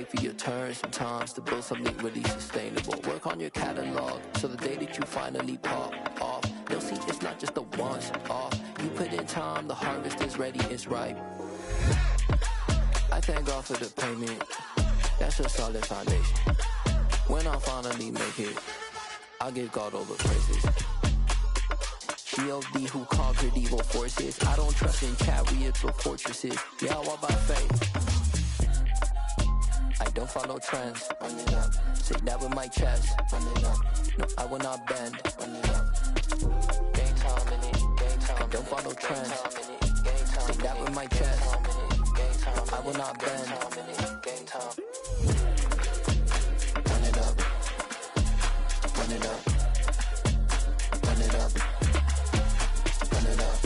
wait for your turn sometimes to build something really sustainable. Work on your catalog so the day that you finally pop off, they'll see it's not just a once off. You put in time, the harvest is ready, it's ripe. I thank God for the payment, that's a solid foundation. When I finally make it, I'll give God all the praises. G.O.D. who conquered evil forces. I don't trust in chariots or fortresses. Yeah, I walk by faith. I don't follow trends. Run it up. Say that with my chest. Run it up. No, I will not bend. Run it up. Game time in it. Game time. I don't follow trends. Say that with my chest. No, I will not bend. Game time. Run it up. Run it up. Run it up. Run it up.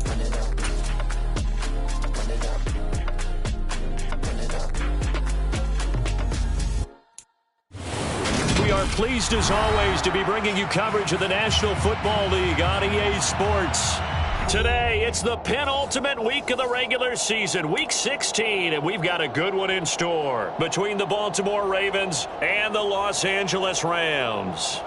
Run it up. Run it up. Run it up. We are pleased as always to be bringing you coverage of the National Football League on EA Sports. Today, it's the penultimate week of the regular season, Week 16, and we've got a good one in store between the Baltimore Ravens and the Los Angeles Rams.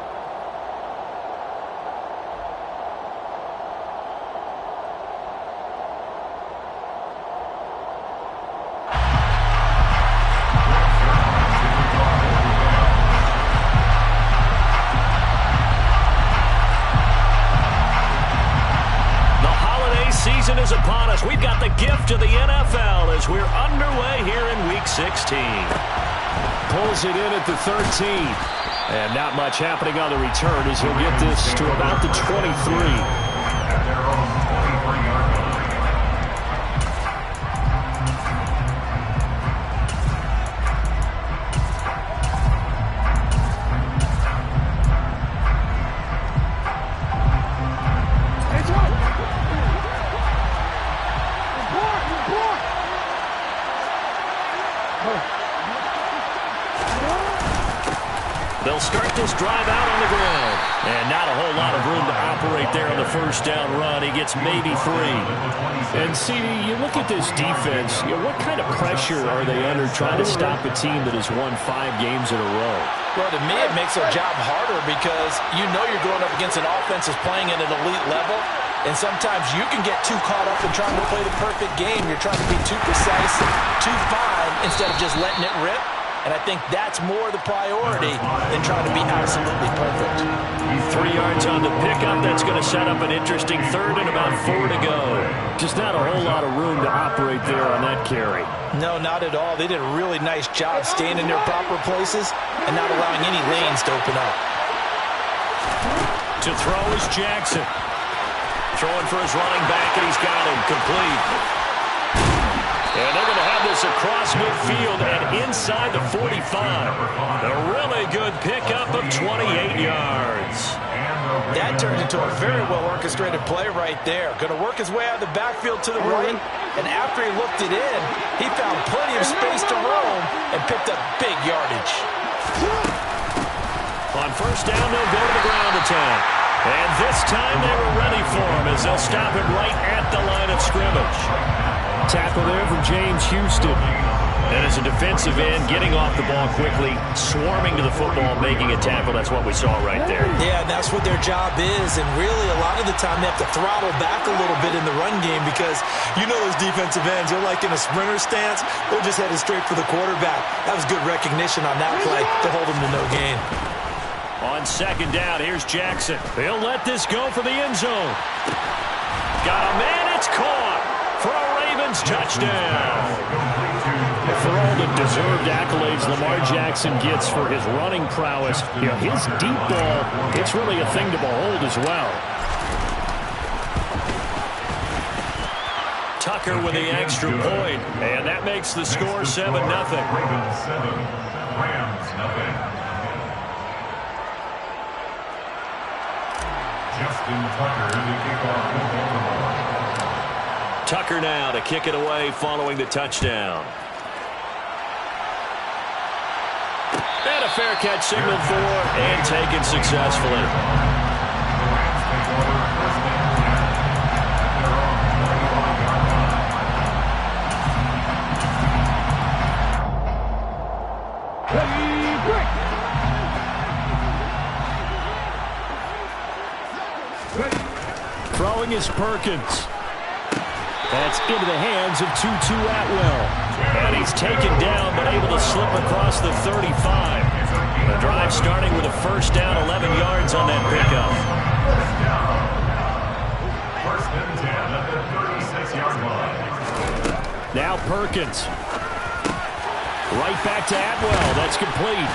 Season is upon us. We've got the gift of the NFL as we're underway here in Week 16. Pulls it in at the 13. And not much happening on the return as he'll get this to about the 23. They'll start this drive out on the ground. And not a whole lot of room to operate there on the first down run. He gets maybe 3. And, CD, you look at this defense, what kind of pressure are they under trying to stop a team that has won 5 games in a row? Well, to me, it makes their job harder because you know you're going up against an offense that's playing at an elite level. And sometimes you can get too caught up in trying to play the perfect game. You're trying to be too precise, too fine, instead of just letting it rip. And I think that's more the priority than trying to be absolutely perfect. 3 yards on the pickup. That's going to set up an interesting third and about 4 to go. Just not a whole lot of room to operate there on that carry. No, not at all. They did a really nice job staying in their proper places and not allowing any lanes to open up. To throw is Jackson. Throwing for his running back, and he's got him complete. And they're going to have this across midfield and inside the 45. A really good pickup of 28 yards. That turned into a very well-orchestrated play right there. Going to work his way out of the backfield to the right, and after he looked it in, he found plenty of space to roam and picked up big yardage. On first down, they'll go to the ground attack. And this time they were ready for him as they'll stop it right at the line of scrimmage. Tackle there from James Houston. And as a defensive end, getting off the ball quickly, swarming to the football, making a tackle. That's what we saw right there. Yeah, that's what their job is. And really, a lot of the time, they have to throttle back a little bit in the run game because you know those defensive ends, they're like in a sprinter stance. They're just headed straight for the quarterback. That was good recognition on that play to hold them to no gain. On second down, here's Jackson. He'll let this go for the end zone. Got a man, it's caught for a Ravens touchdown. For all the deserved accolades Lamar Jackson gets for his running prowess, his deep ball, it's really a thing to behold as well. Tucker with the extra point, and that makes the score 7-0. Ravens 7, Rams nothing. Justin Tucker, the kickoff for Baltimore. Tucker now to kick it away following the touchdown. And a fair catch signaled for and taken successfully. The Rams take over first and 10 at their own 25-yard line. throwing is Perkins. That's into the hands of Tutu Atwell. And he's taken down, but able to slip across the 35. The drive starting with a first down, 11 yards on that pickup. First and 10 at the 36-yard line. Now Perkins. Right back to Atwell. That's complete.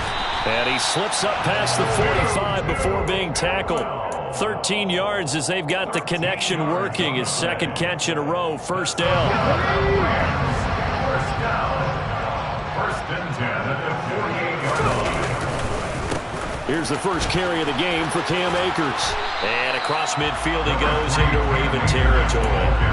And he slips up past the 45 before being tackled. 13 yards as they've got the connection working. His second catch in a row. First down. First down. First and 10 at the 48-yard line. Here's the first carry of the game for Cam Akers. And across midfield he goes into Raven territory.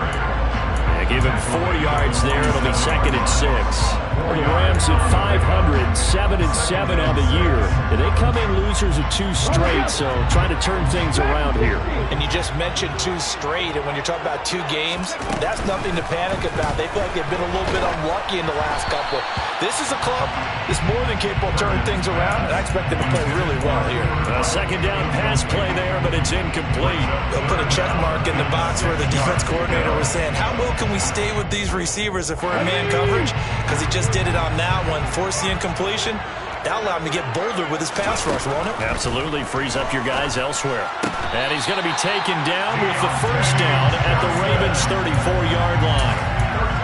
Give him 4 yards there. It'll be second and 6. The Rams at 500, 7-7 on the year. And they come in losers of 2 straight, so trying to turn things around here. And you just mentioned 2 straight, and when you're talking about 2 games, that's nothing to panic about. They feel like they've been a little bit unlucky in the last couple. This is a club that's more than capable of turning things around, and I expect them to play really well here. A second down pass play there, but it's incomplete. They'll put a check mark in the box where the defense coordinator was saying, how well can we stay with these receivers if we're in man coverage? Because he just did it on that one, force the incompletion. That'll allow him to get bolder with his pass rush, won't it? Absolutely, frees up your guys elsewhere. And he's going to be taken down with the first down at the Ravens' 34-yard line.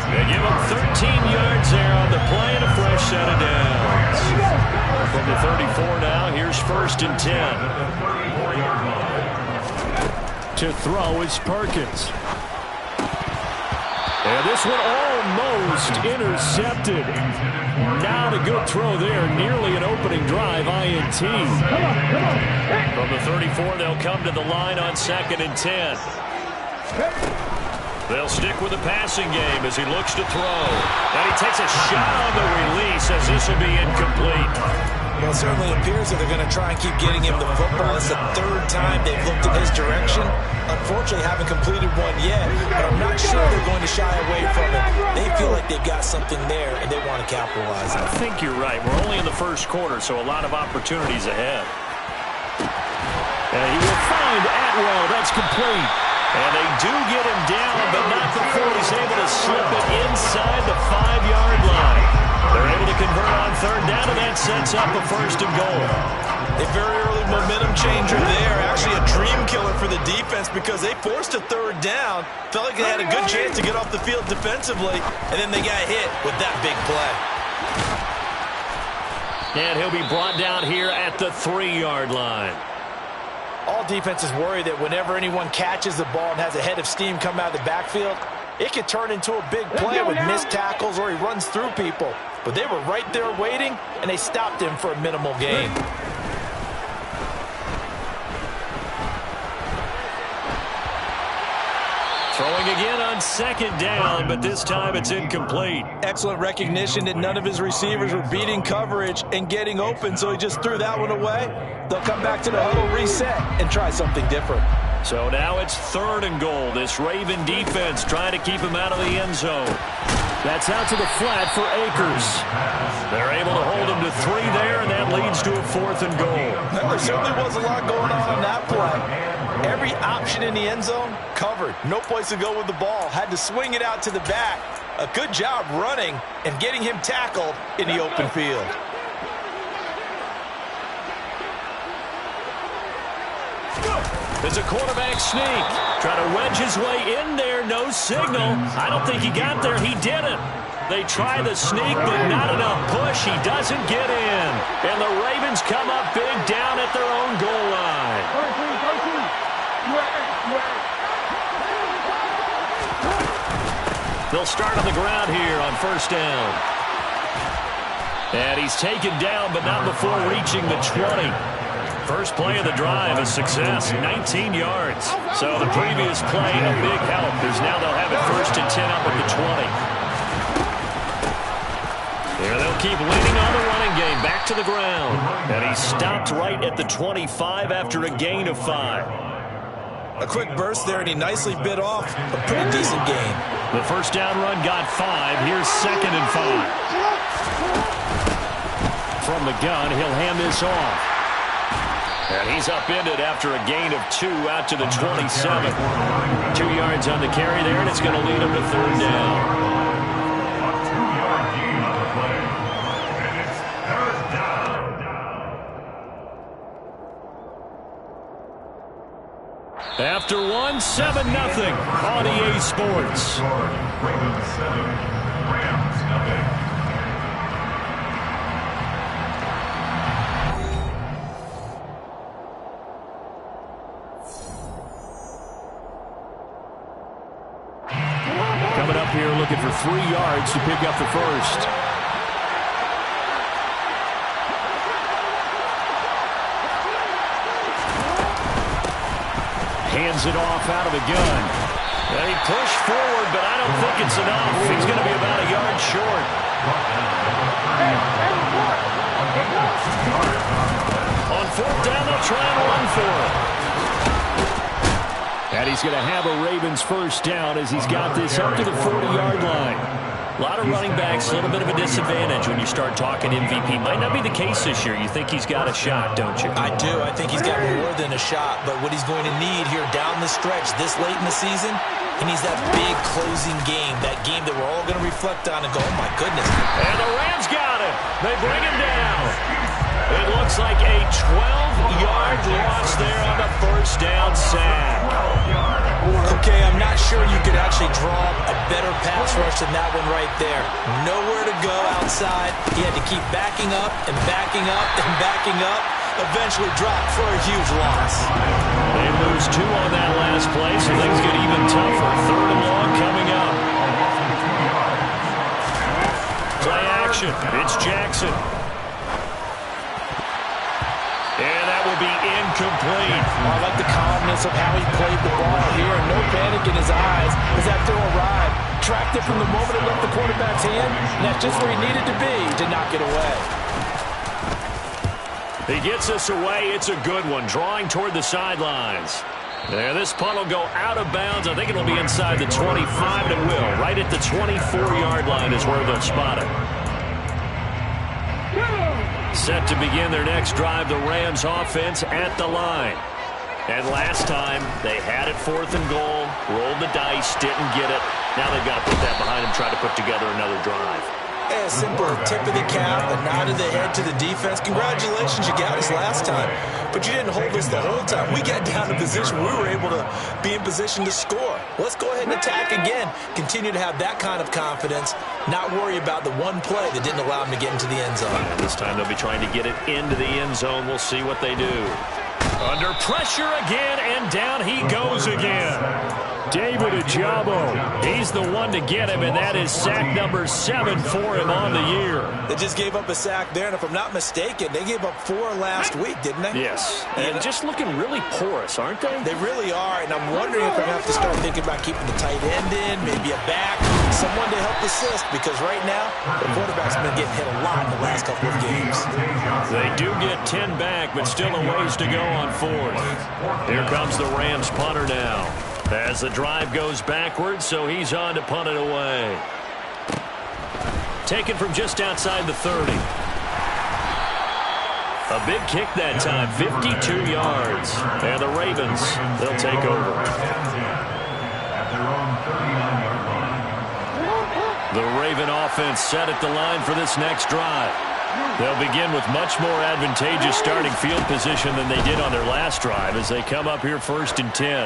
They give him 13 yards there on the play and a fresh set of downs. From the 34 now, here's first and 10. To throw is Perkins. And this one almost intercepted. Not a good throw there. Nearly an opening drive, INT. From the 34, they'll come to the line on second and 10. They'll stick with the passing game as he looks to throw. And he takes a shot on the release as this will be incomplete. Well, it certainly appears that they're going to try and keep getting him the football. It's the 3rd time they've looked in his direction. Unfortunately, haven't completed one yet, but I'm not sure they're going to shy away from it. They feel like they've got something there, and they want to capitalize on it. I think you're right. We're only in the first quarter, so a lot of opportunities ahead. And he will find Atwell. That's complete. And they do get him down, but not before he's able to slip it inside the 5-yard line. They're able to convert on 3rd down, and that sets up a first and goal. A very early momentum changer there. Actually a dream killer for the defense because they forced a 3rd down. Felt like they had a good chance to get off the field defensively, and then they got hit with that big play. And he'll be brought down here at the 3-yard line. All defenses worry that whenever anyone catches the ball and has a head of steam come out of the backfield, it could turn into a big play with missed tackles or he runs through people. But they were right there waiting, and they stopped him for a minimal gain. Throwing again on 2nd down, but this time it's incomplete. Excellent recognition that none of his receivers were beating coverage and getting open, so he just threw that one away. They'll come back to the huddle, reset, and try something different. So now it's 3rd and goal. This Raven defense trying to keep him out of the end zone. That's out to the flat for Akers. They're able to hold him to 3 there, and that leads to a 4th and goal. Well, there certainly was a lot going on that play. Every option in the end zone covered. No place to go with the ball. Had to swing it out to the back. A good job running and getting him tackled in the open field. There's a quarterback sneak. Trying to wedge his way in there. No signal. I don't think he got there. He didn't. They try the sneak, but not enough push. He doesn't get in. And the Ravens come up big down at their own goal line. They'll start on the ground here on 1st down. And he's taken down, but not before reaching the 20. First play of the drive, a success, 19 yards. So the previous play, a big help, as now they'll have it 1st and 10 up at the 20. Here they'll keep leaning on the running game, back to the ground. And he stopped right at the 25 after a gain of 5. A quick burst there, and he nicely bit off a pretty decent gain. The first down run got 5. Here's 2nd and 5. From the gun, he'll hand this off. And he's upended after a gain of 2 out to the 27. 2 yards on the carry there, and it's going to lead him to 3rd down. A 2-yard gain on the play. And it's 3rd down. After 1, 7-0 on EA Sports. Ravens 7, Rams nothing. Coming up here looking for 3 yards to pick up the first. Hands it off out of the gun. And he pushed forward, but I don't think it's enough. He's going to be about a yard short. On 4th down, they'll try and run for it. And he's going to have a Ravens first down as he's got this up to the 40-yard line. A lot of running backs, a little bit of a disadvantage when you start talking MVP. Might not be the case this year. You think he's got a shot, don't you? I do. I think he's got more than a shot. But what he's going to need here down the stretch this late in the season, he needs that big closing game, that game that we're all going to reflect on and go, oh, my goodness. And the Rams got him. They bring him down. It looks like a 12-yard loss there on the first down sack. Okay, I'm not sure you could actually draw a better pass rush than that one right there. Nowhere to go outside. He had to keep backing up and backing up and backing up. Eventually dropped for a huge loss. They lose 2 on that last play, so things get even tougher. 3rd and long coming up. Play action. It's Jackson. And that will be incomplete. I like the calmness of how he played the ball here. No panic in his eyes as that throw arrived. Tracked it from the moment it left the quarterback's hand, and that's just where he needed to be to knock it away. He gets us away. It's a good one. Drawing toward the sidelines. There, this punt will go out of bounds. I think it'll be inside the 25, and it will. Right at the 24-yard line is where they'll spot it. Set to begin their next drive, the Rams offense at the line. And last time, they had it 4th and goal, rolled the dice, didn't get it. Now they've got to put that behind them, try to put together another drive. A simple tip of the cap, a nod of the head to the defense. Congratulations, you got us last time. But you didn't hold us the whole time. We got down in position. We were able to be in position to score. Let's go ahead and attack again. Continue to have that kind of confidence. Not worry about the one play that didn't allow them to get into the end zone. And this time they'll be trying to get it into the end zone. We'll see what they do. Under pressure again, and down he goes again. David Ojabo, he's the one to get him, and that is sack number 7 for him on the year. They just gave up a sack there, and if I'm not mistaken, they gave up 4 last week, didn't they? Yes, and just looking really porous, aren't they? They really are, and I'm wondering if I'm going to have to start thinking about keeping the tight end in, maybe a back, someone to help assist, because right now, the quarterback's been getting hit a lot in the last couple of games. They do get 10 back, but still a ways to go on 4th. Here comes the Rams punter now. As the drive goes backwards, so he's on to punt it away. Taken from just outside the 30. A big kick that time, 52 yards. And the Ravens, they'll take over. The Raven offense set at the line for this next drive. They'll begin with much more advantageous starting field position than they did on their last drive as they come up here 1st and 10.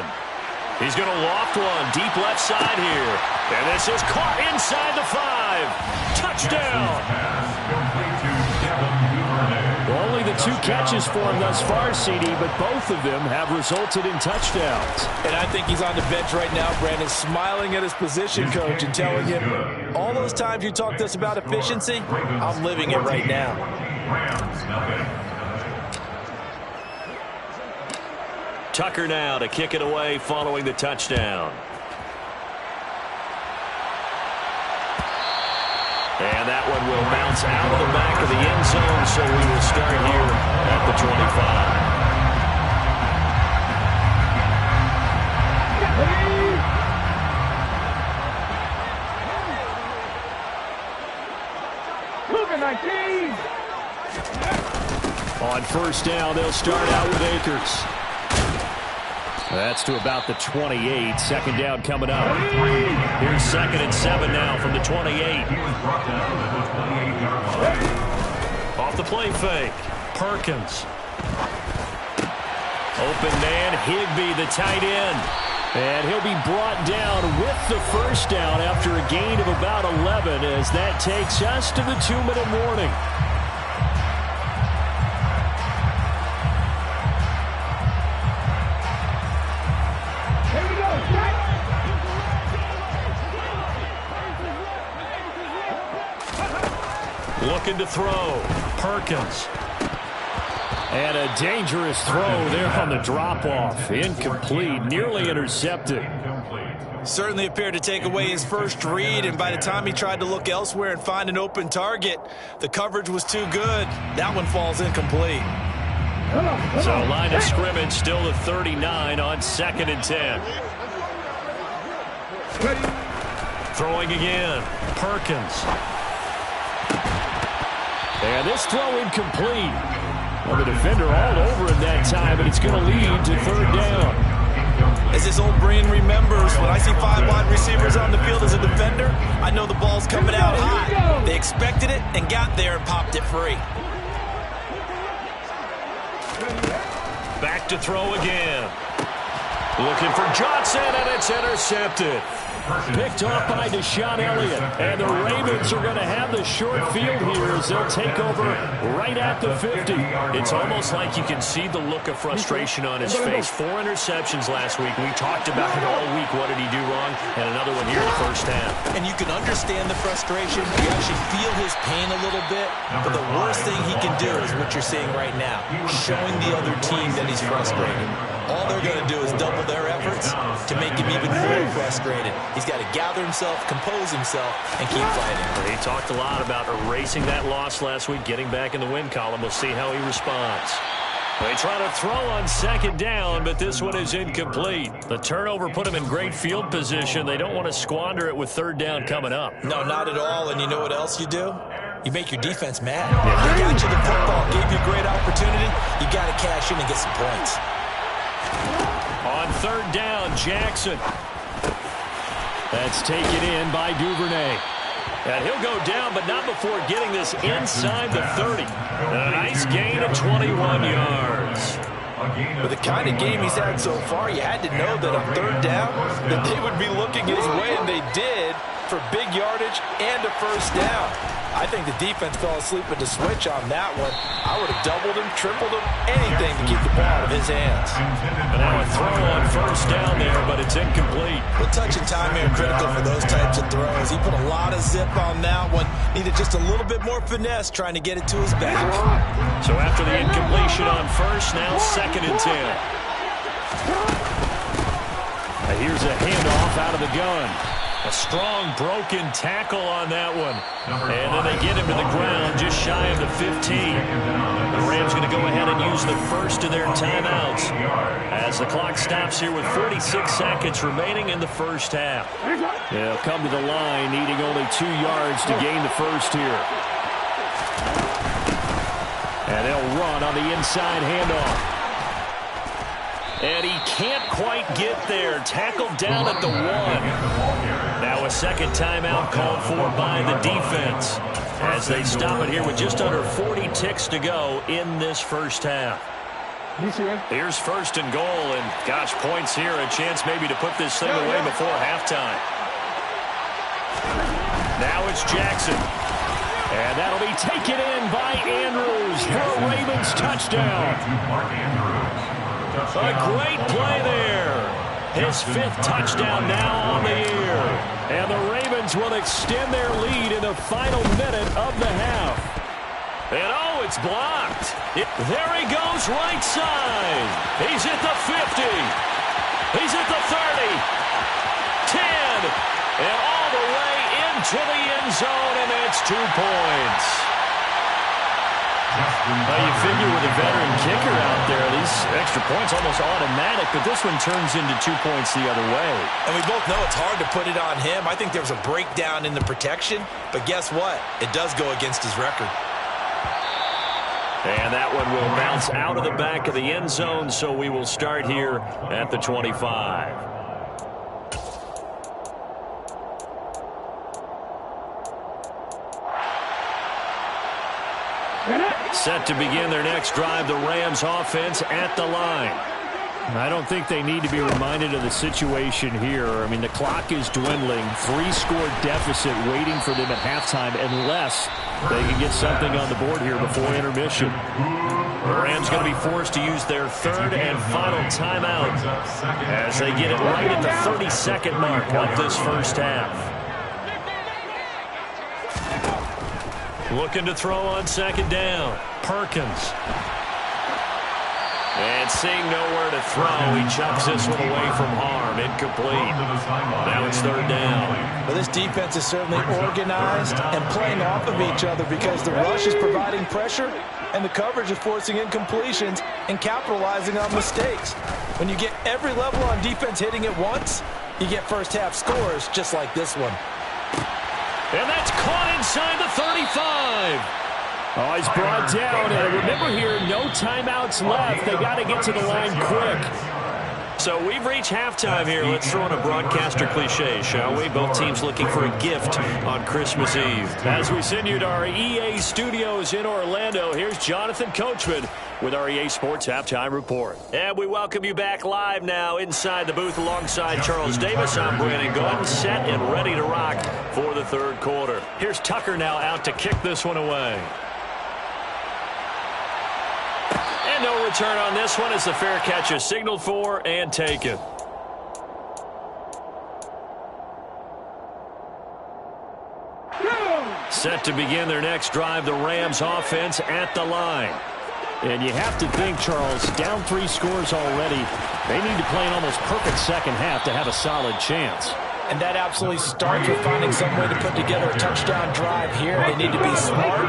He's going to loft one deep left side here. And this is caught inside the 5. Touchdown. Only the 2 catches for him thus far, CD, but both of them have resulted in touchdowns. And I think he's on the bench right now, Brandon, smiling at his position coach and telling him, all those times you talked to us about efficiency, I'm living it right now. Tucker now to kick it away following the touchdown. And that one will bounce out of the back of the end zone, so we will start here at the 25. On first down, they'll start out with Akers. That's to about the 28. Second down coming up. Here's 2nd and 7 now from the 28. Off the play fake. Perkins. Open man, Higbee, the tight end. And he'll be brought down with the first down after a gain of about 11 as that takes us to the 2-minute warning. Looking to throw. Perkins. And a dangerous throw there on the drop-off. Incomplete, nearly intercepted. Certainly appeared to take away his first read, and by the time he tried to look elsewhere and find an open target, the coverage was too good. That one falls incomplete. So line of scrimmage still the 39 on 2nd and 10. Throwing again. Perkins. And this throw incomplete. Well, the defender all over it that time, but it's going to lead to 3rd down. As his old brain remembers, when I see 5 wide receivers on the field as a defender, I know the ball's coming out high. They expected it and got there and popped it free. Back to throw again. Looking for Johnson, and it's intercepted. Picked off by Deshaun Elliott. And the Ravens are going to have the short field here as they'll take over right at the 50. It's almost like you can see the look of frustration on his face. 4 interceptions last week. We talked about it all week. What did he do wrong? And another one here in the first half. And you can understand the frustration. You actually feel his pain a little bit. But the worst thing he can do is what you're seeing right now, showing the other team that he's frustrated. All they're going to do is double their efforts to make him even more frustrated. He's got to gather himself, compose himself, and keep fighting. He talked a lot about erasing that loss last week, getting back in the win column. We'll see how he responds. They try to throw on 2nd down, but this one is incomplete. The turnover put him in great field position. They don't want to squander it with 3rd down coming up. No, not at all. And you know what else you do? You make your defense mad. They got you the football, gave you a great opportunity. You got to cash in and get some points. On 3rd down, Jackson. That's taken in by Duvernay. And he'll go down, but not before getting this inside the 30. A nice gain of 21 yards. With the kind of game he's had so far, you had to know that on 3rd down that they would be looking his way, and they did, for big yardage and a first down. I think the defense fell asleep at the switch on that one. I would have doubled him, tripled him, anything to keep the ball out of his hands. And now a throw on first down there, but it's incomplete. The touch and time here critical for those types of throws. He put a lot of zip on that one. Needed just a little bit more finesse trying to get it to his back. So after the incompletion on first, now 2nd and 10. And here's a handoff out of the gun. A strong broken tackle on that one. And then they get him to the ground just shy of the 15. The Rams going to go ahead and use the first of their timeouts as the clock stops here with 46 seconds remaining in the first half. They'll come to the line needing only 2 yards to gain the first here. And they'll run on the inside handoff. And he can't quite get there. Tackled down at the 1. Now a second timeout called for by the defense as they stop it here with just under 40 ticks to go in this first half. Here's 1st and goal, and gosh, points here. A chance maybe to put this thing away before halftime. Now it's Jackson. And that'll be taken in by Andrews for a Ravens touchdown. A great play there. His 5th touchdown now on the year. And the Ravens will extend their lead in the final minute of the half. And oh, it's blocked. There he goes right side. He's at the 50. He's at the 30. 10. And all the way into the end zone, and it's 2 points. Well, you figure with a veteran kicker out there, these extra points almost automatic, but this one turns into 2 points the other way. And we both know it's hard to put it on him. I think there was a breakdown in the protection, but guess what? It does go against his record. And that one will bounce out of the back of the end zone, so we will start here at the 25. Set to begin their next drive, the Rams offense at the line. I don't think they need to be reminded of the situation here. I mean, the clock is dwindling. 3-score deficit waiting for them at halftime unless they can get something on the board here before intermission. The Rams going to be forced to use their third and final timeout as they get it right at the 32nd mark of this first half. Looking to throw on second down. Perkins. And seeing nowhere to throw, he chucks this one away from harm. Incomplete. Now it's third down. Well, this defense is certainly organized and playing off of each other because the rush is providing pressure and the coverage is forcing incompletions and capitalizing on mistakes. When you get every level on defense hitting at once, you get first half scores just like this one. And that's caught inside the 35. Oh, he's brought down. And remember here, no timeouts left. They got to get to the line quick. So we've reached halftime here. Let's throw in a broadcaster cliche, shall we? Both teams looking for a gift on Christmas Eve. As we send you to our EA studios in Orlando, here's Jonathan Coachman with our EA Sports Halftime Report. And we welcome you back live now inside the booth alongside Charles Davis. I'm Brandon Gordon, set and ready to rock for the third quarter. Here's Tucker now out to kick this one away. And no return on this one as the fair catch is signaled for and taken. Set to begin their next drive, the Rams offense at the line. And you have to think, Charles, down 3 scores already. They need to play an almost perfect second half to have a solid chance. And that absolutely starts with finding some way to put together a touchdown drive here. They need to be smart,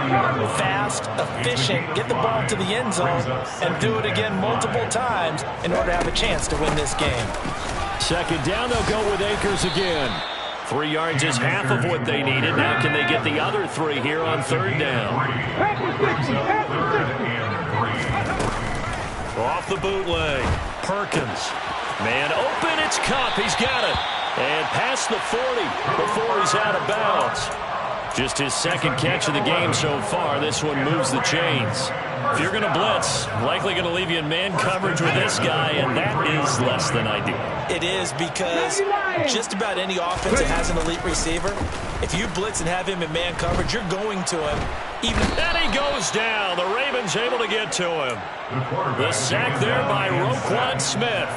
fast, efficient, get the ball to the end zone, and do it again multiple times in order to have a chance to win this game. Second down, they'll go with Akers again. 3 yards is half of what they needed. Now can they get the other 3 here on third down? Off the bootleg. Perkins. Man open, it's Cup. He's got it. And past the 40 before he's out of bounds. Just his second catch of the game so far. This one moves the chains. If you're going to blitz, likely going to leave you in man coverage with this guy, and that is less than ideal. It is because just about any offense that has an elite receiver, if you blitz and have him in man coverage, you're going to him. And he goes down. The Ravens able to get to him. The sack there by Roquan Smith.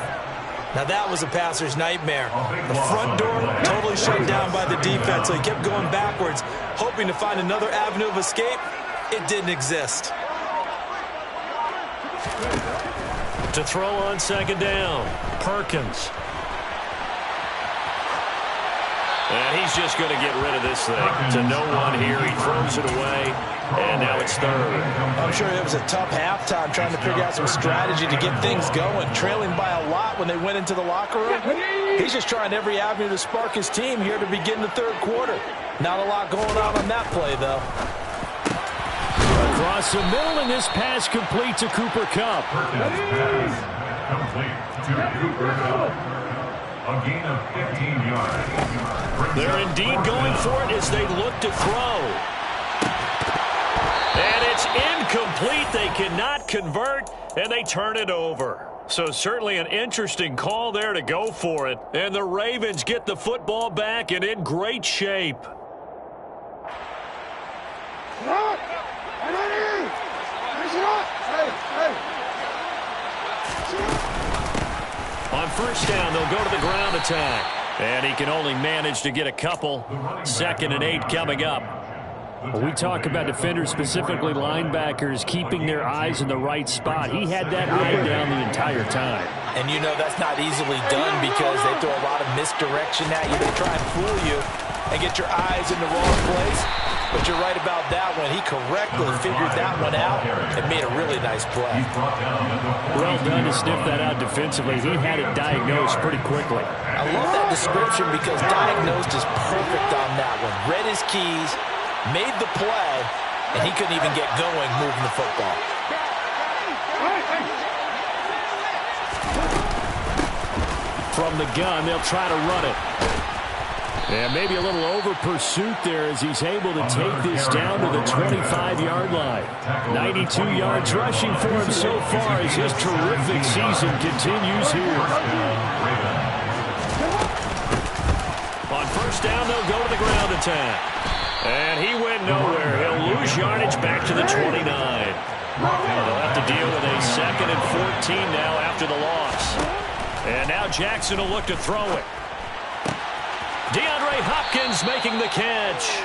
Now that was a passer's nightmare. The front door totally shut down by the defense, so he kept going backwards, hoping to find another avenue of escape. It didn't exist. To throw on second down, Perkins. And he's just going to get rid of this thing. To no one here. He throws it away, and now it's third. I'm sure it was a tough halftime trying to figure out some strategy to get things going. Trailing by a lot when they went into the locker room. He's just trying every avenue to spark his team here to begin the third quarter. Not a lot going on that play, though. Across the middle, and this pass complete to Cooper Kupp. Complete to Cooper Kupp. A gain of 15 yards. They're indeed going for it as they look to throw. And it's incomplete. They cannot convert, and they turn it over. So certainly an interesting call there to go for it. And the Ravens get the football back and in great shape. On first down, they'll go to the ground attack. And he can only manage to get a couple. 2nd and 8 coming up. When we talk about defenders, specifically linebackers, keeping their eyes in the right spot. He had that eye down the entire time. And you know that's not easily done because they throw a lot of misdirection at you. They try and fool you and get your eyes in the wrong place. But you're right about that one. He correctly figured that one out and made a really nice play. Well done to sniff that out defensively. He had it diagnosed pretty quickly. I love that description because diagnosed is perfect on that one. Read his keys, made the play, and he couldn't even get going moving the football. From the gun, they'll try to run it. And maybe a little over-pursuit there as he's able to take this down to the 25-yard line. 92 yards rushing for him so far as his terrific season continues here. On first down, they'll go to the ground attack. And he went nowhere. He'll lose yardage back to the 29. They'll have to deal with a 2nd and 14 now after the loss. And now Jackson will look to throw it. DeAndre Hopkins making the catch.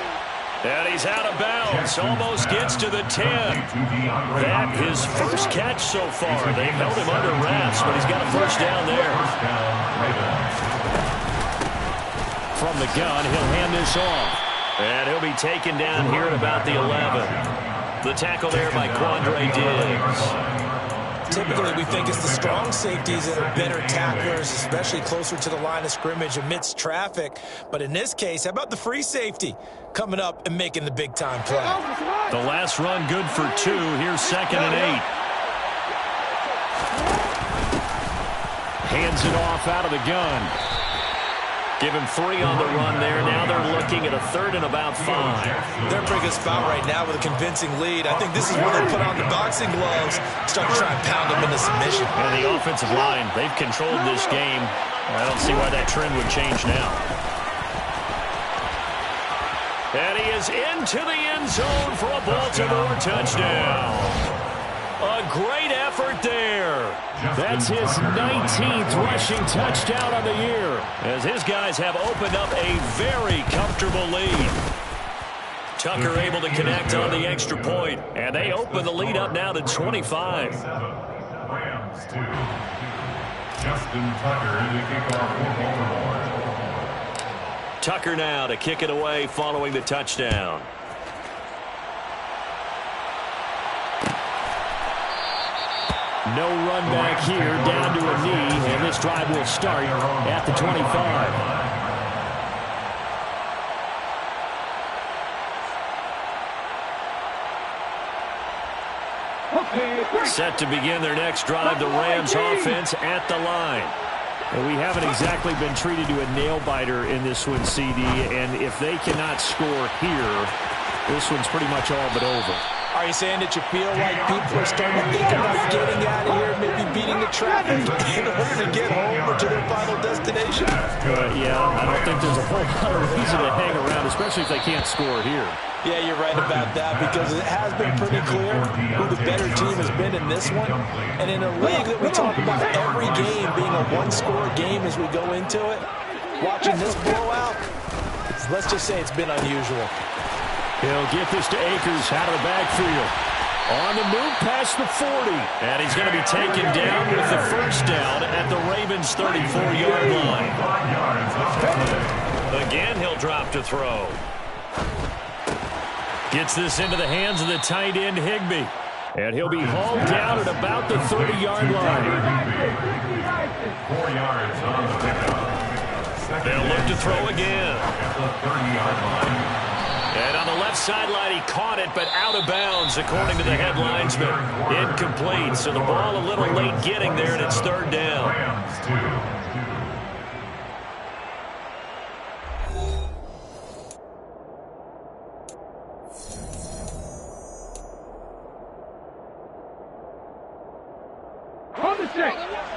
And he's out of bounds. Almost gets to the 10. That his first catch so far. They've held him under wraps, but he's got a first down there. From the gun, he'll hand this off. And he'll be taken down here at about the 11. The tackle there by Quandre Diggs. Typically, we think it's the strong safeties that are better tacklers, especially closer to the line of scrimmage amidst traffic. But in this case, how about the free safety coming up and making the big-time play? The last run good for 2. Here's 2nd and 8. Hands it off out of the gun. Give him 3 on the run there. Now they're looking at a 3rd and about 5. They're pretty good spot right now with a convincing lead. I think this is where they put on the boxing gloves, start to try and pound them into submission. And the offensive line, they've controlled this game. I don't see why that trend would change now. And he is into the end zone for a Baltimore touchdown. A great effort there. That's his 19th rushing touchdown on the year, as his guys have opened up a very comfortable lead. Tucker able to connect on the extra point, and they open the lead up now to 25. Rams 2. Justin Tucker in the kickoff for Baltimore. Tucker now to kick it away following the touchdown. No run back here, down to a knee, and this drive will start at the 25. Set to begin their next drive, the Rams offense at the line. And we haven't exactly been treated to a nail-biter in this one, CD, and if they cannot score here, this one's pretty much all but over. Are you saying that you feel like people are starting to think about getting out of here, maybe beating the traffic in order to get home or to their final destination? Yeah, I don't think there's a whole lot of reason to hang around, especially if they can't score here. Yeah, you're right about that, because it has been pretty clear who the better team has been in this one. And in a league that we talk about every game being a one-score game as we go into it, watching this blowout, let's just say it's been unusual. He'll get this to Akers out of the backfield. On the move past the 40. And he's going to be taken down with the first down at the Ravens' 34-yard line. Again, he'll drop to throw. Gets this into the hands of the tight end, Higbee. And he'll be hauled down at about the 30-yard line. 4 yards on the pickup. They'll look to throw again. At the 30-yard line. And on the left sideline, he caught it, but out of bounds, according to the head linesman. Incomplete, so the ball a little late getting there, and it's 3rd down. Rams 2.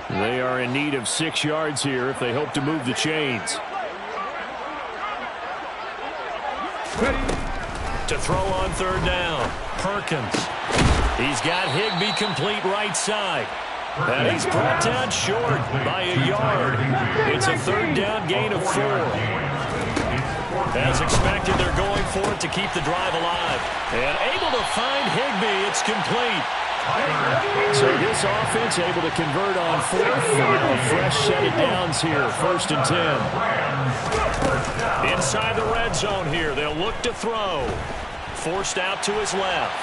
They are in need of 6 yards here if they hope to move the chains. To throw on 3rd down, Perkins. He's got Higbee complete right side. And he's brought down short by a yard. It's a 3rd down gain of 4. As expected, they're going for it to keep the drive alive. And able to find Higbee. It's complete. So this offense able to convert on 4th. A fresh set of downs here, 1st and 10. Inside the red zone here, they'll look to throw. Forced out to his left.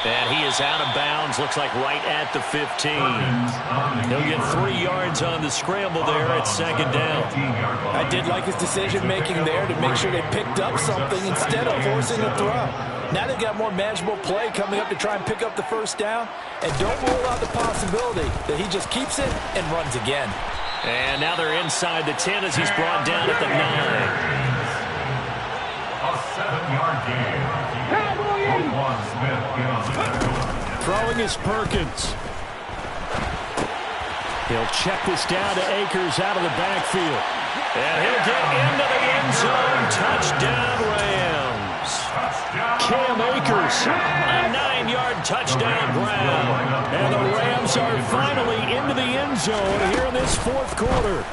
And he is out of bounds, looks like right at the 15. He'll get 3 yards on the scramble there at second down. I did like his decision-making there to make sure they picked up something instead of forcing a throw. Now they've got more manageable play coming up to try and pick up the first down. And don't rule out the possibility that he just keeps it and runs again. And now they're inside the 10 as he's brought down at the 9. A 7-yard gain. Throwing is Perkins. He'll check this down to Akers out of the backfield. And he'll get into the end zone. Touchdown, Rams. Cam Akers. A 9-yard touchdown grab. And the Rams are finally into the end zone here in this fourth quarter.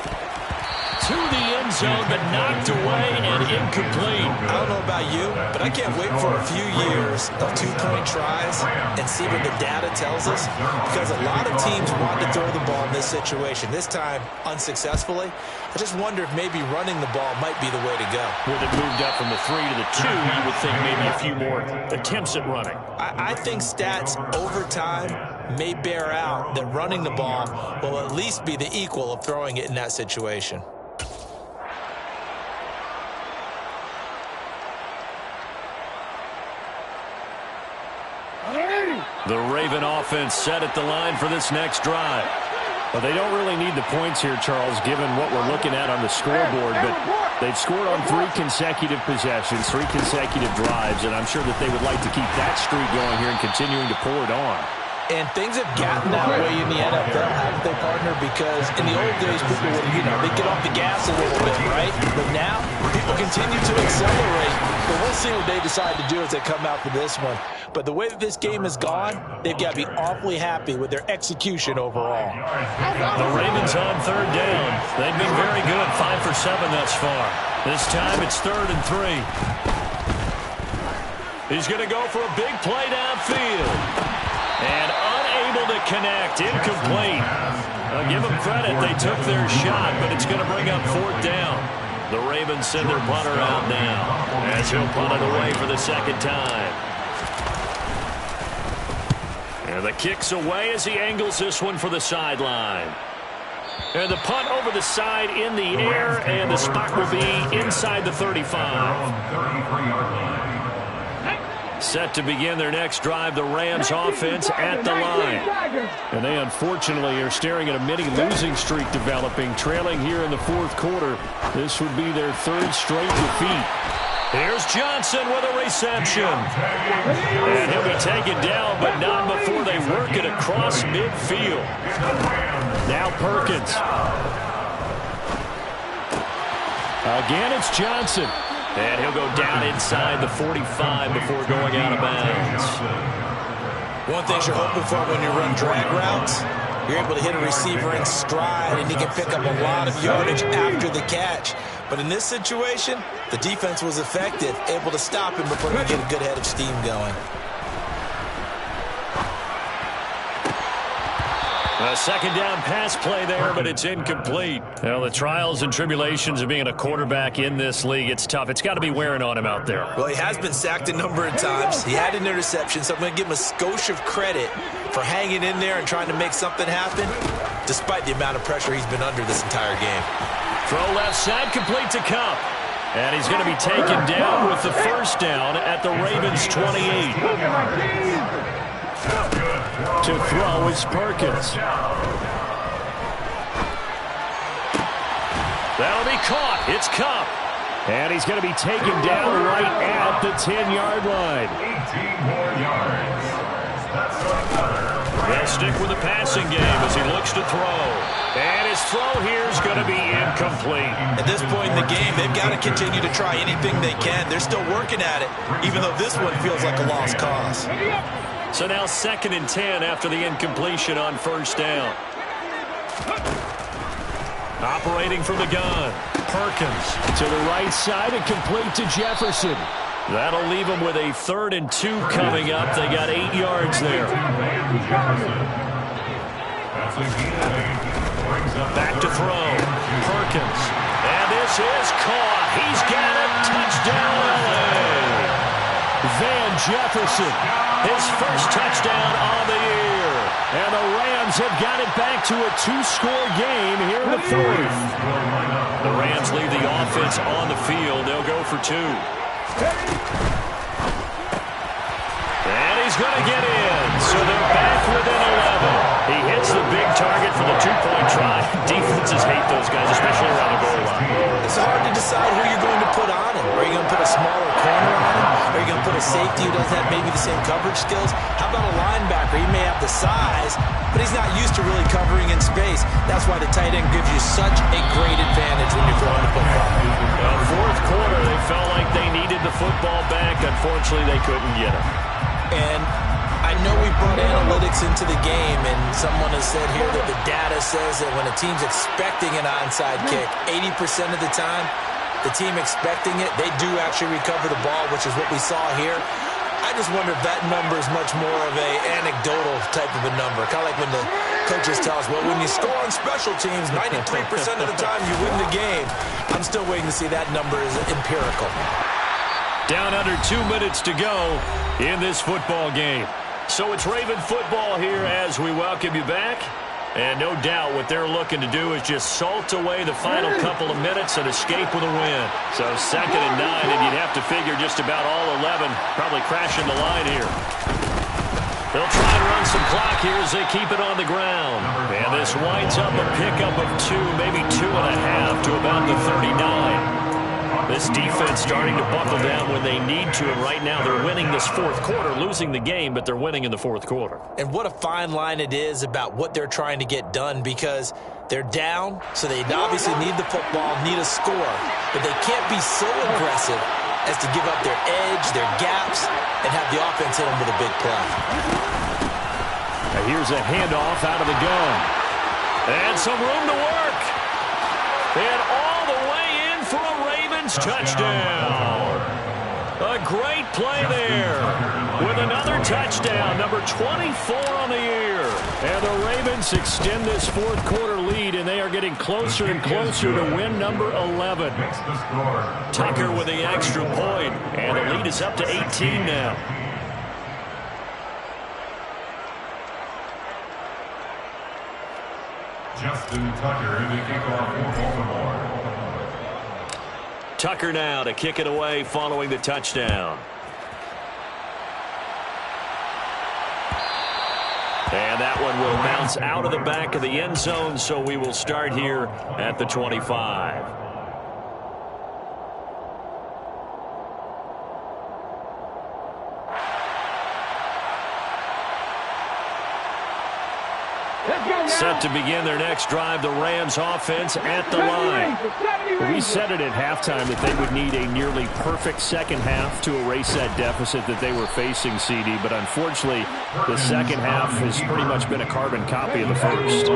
To the end zone, but knocked away and incomplete. I don't know about you, but I can't wait for a few years of two-point tries and see what the data tells us, because a lot of teams want to throw the ball in this situation. This time, unsuccessfully. I just wonder if maybe running the ball might be the way to go. With it moved up from the 3 to the 2, you would think maybe a few more attempts at running. I think stats over time may bear out that running the ball will at least be the equal of throwing it in that situation. The Raven offense set at the line for this next drive. Well, they don't really need the points here, Charles, given what we're looking at on the scoreboard. But they've scored on 3 consecutive possessions, 3 consecutive drives, and I'm sure that they would like to keep that streak going here and continuing to pull it on. And things have gotten that way in the NFL, haven't they, partner? Because in the old days, people would, they get off the gas a little bit, right? But now, people continue to accelerate. But we'll see what they decide to do as they come out for this one. But the way that this game has gone, they've got to be awfully happy with their execution overall. The Ravens on 3rd down. They've been very good, 5 for 7 thus far. This time it's 3rd and 3. He's going to go for a big play downfield. And unable to connect, incomplete. I'll give them credit, they took their shot, but it's going to bring up 4th down. The Ravens send their punter out now, as he'll punt it away for the 2nd time. And the kick's away as he angles this one for the sideline. And the punt over the side in the air, and the spot will be inside the 35. Set to begin their next drive, the Rams offense at the line. And they unfortunately are staring at a mini losing streak developing, trailing here in the 4th quarter. This would be their 3rd straight defeat. Here's Johnson with a reception. And he'll be taken down, but not before they work it across midfield. Now Perkins. Again, it's Johnson. And he'll go down inside the 45 before going out of bounds. One thing you're hoping for when you run drag routes, you're able to hit a receiver in stride, and he can pick up a lot of yardage after the catch. But in this situation, the defense was effective, able to stop him before he could get a good head of steam going. A 2nd down pass play there, but it's incomplete. Well, the trials and tribulations of being a quarterback in this league, it's tough. It's got to be wearing on him out there. Well, he has been sacked a number of times. He had an interception, so I'm going to give him a skosh of credit for hanging in there and trying to make something happen, despite the amount of pressure he's been under this entire game. Throw left side, complete to Cup. And he's going to be taken down with the 1st down at the Ravens' 28. To throw is Perkins. That'll be caught. It's Cup. And he's going to be taken down right at the 10-yard line. 18 more yards. That's another. They'll stick with the passing game as he looks to throw. And his throw here is going to be incomplete. At this point in the game, they've got to continue to try anything they can. They're still working at it, even though this one feels like a lost cause. So now 2nd and 10 after the incompletion on 1st down. Operating from the gun, Perkins. To the right side and complete to Jefferson. That'll leave them with a 3rd and 2 coming up. They got 8 yards there. Back to throw, Perkins. And this is caught. He's got it. Touchdown, LA. Van Jefferson, his first touchdown on the year. And the Rams have got it back to a 2-score game here in the fourth. The Rams leave the offense on the field. They'll go for 2. And he's going to get in. So they're back within 11. He hits the big target for the 2-point try. Defenses hate those guys, especially around the goal line. It's hard to decide who you're going to put on him. Are you going to put a smaller corner on him? Are you going to put a safety who doesn't have maybe the same coverage skills? How about a linebacker? He may have the size, but he's not used to really covering in space. That's why the tight end gives you such a great advantage when you're throwing the football. Well, fourth quarter, they felt like they needed the football back. Unfortunately, they couldn't get it. And I know we brought analytics into the game, and someone has said here that the data says that when a team's expecting an onside kick, 80% of the time, the team expecting it, they do actually recover the ball, which is what we saw here. I just wonder if that number is much more of a anecdotal type of a number. Kind of like when the coaches tell us, well, when you score on special teams, 93% of the time you win the game. I'm still waiting to see that number is empirical. Down under 2 minutes to go in this football game. So it's Raven football here as we welcome you back. And no doubt what they're looking to do is just salt away the final couple of minutes and escape with a win. So 2nd and 9, and you'd have to figure just about all 11 probably crashing the line here. They'll try and run some clock here as they keep it on the ground. And this winds up a pickup of 2, maybe 2.5 to about the 39. This defense starting to buckle down when they need to, and right now they're winning this fourth quarter, losing the game, but they're winning in the fourth quarter. And what a fine line it is about what they're trying to get done, because they're down, so they obviously need the football, need a score, but they can't be so aggressive as to give up their edge, their gaps, and have the offense hit them with a big play. Now here's a handoff out of the gun. And some room to work. And all the way in for a Ravens touchdown. A great play there with another touchdown, number 24 on the year. And the Ravens extend this fourth quarter lead, and they are getting closer and closer to win number 11. Tucker with the extra point, and the lead is up to 18 now. Justin Tucker in the kickoff for Baltimore. Tucker now to kick it away following the touchdown. And that one will bounce out of the back of the end zone, so we will start here at the 25. Set to begin their next drive, the Rams offense at the line. We said it at halftime that they would need a nearly perfect second half to erase that deficit that they were facing, CD, but unfortunately the second half has pretty much been a carbon copy of the first.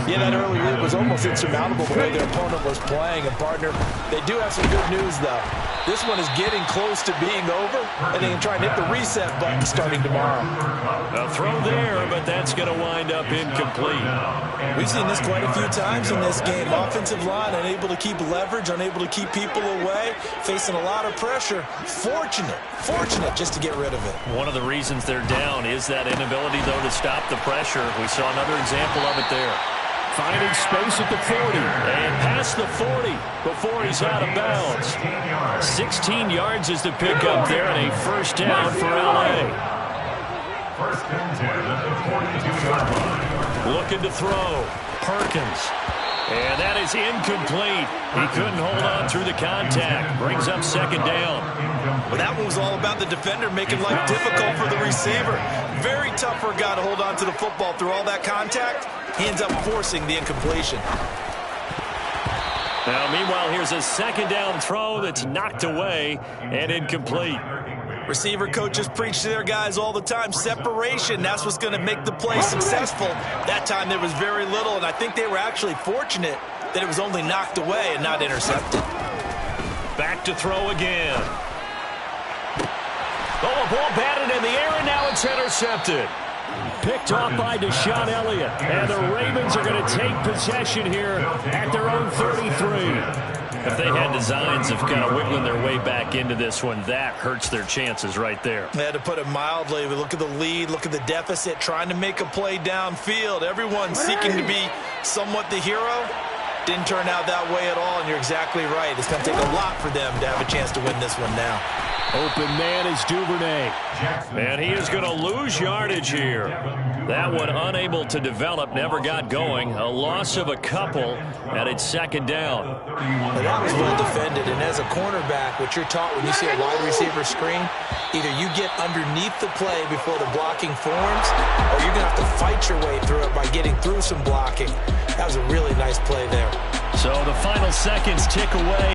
Yeah, that early lead was almost insurmountable the way their opponent was playing. And partner, they do have some good news though. This one is getting close to being over, and they can try and hit the reset button starting tomorrow. A throw there, but that's going to wind up incomplete. We've seen this quite a few times in this game. Offensive line unable to keep leverage, unable to keep people away, facing a lot of pressure. Fortunate just to get rid of it. One of the reasons they're down is that inability, though, to stop the pressure. We saw another example of it there. Finding space at the 40. And past the 40 before he's out of bounds. 16 yards is the pickup there, and a first down for L.A. First and 10 at the 42-yard line. Looking to throw. Perkins. And that is incomplete. He couldn't hold on through the contact. Brings up second down. Well, that one was all about the defender making life difficult for the receiver. Very tough for a guy to hold on to the football through all that contact. He ends up forcing the incompletion. Now, meanwhile, here's a second down throw that's knocked away and incomplete. Receiver coaches preach to their guys all the time. Separation, that's what's going to make the play successful. That time there was very little, and I think they were actually fortunate that it was only knocked away and not intercepted. Back to throw again. Oh, a ball batted in the air, and now it's intercepted. Picked off by Deshaun Elliott. And the Ravens are going to take possession here at their own 33. If they had designs of kind of wiggling their way back into this one, that hurts their chances right there. To put it mildly, we look at the lead, look at the deficit, trying to make a play downfield. Everyone seeking to be somewhat the hero. Didn't turn out that way at all, and you're exactly right. It's going to take a lot for them to have a chance to win this one now. Open man is Duvernay. And he is going to lose yardage here. That one unable to develop, never got going. A loss of a couple, and it's second down. Well, that was well defended, and as a cornerback, what you're taught when you see a wide receiver screen, either you get underneath the play before the blocking forms, or you're going to have to fight your way through it by getting through some blocking. That was a really nice play there. So the final seconds tick away.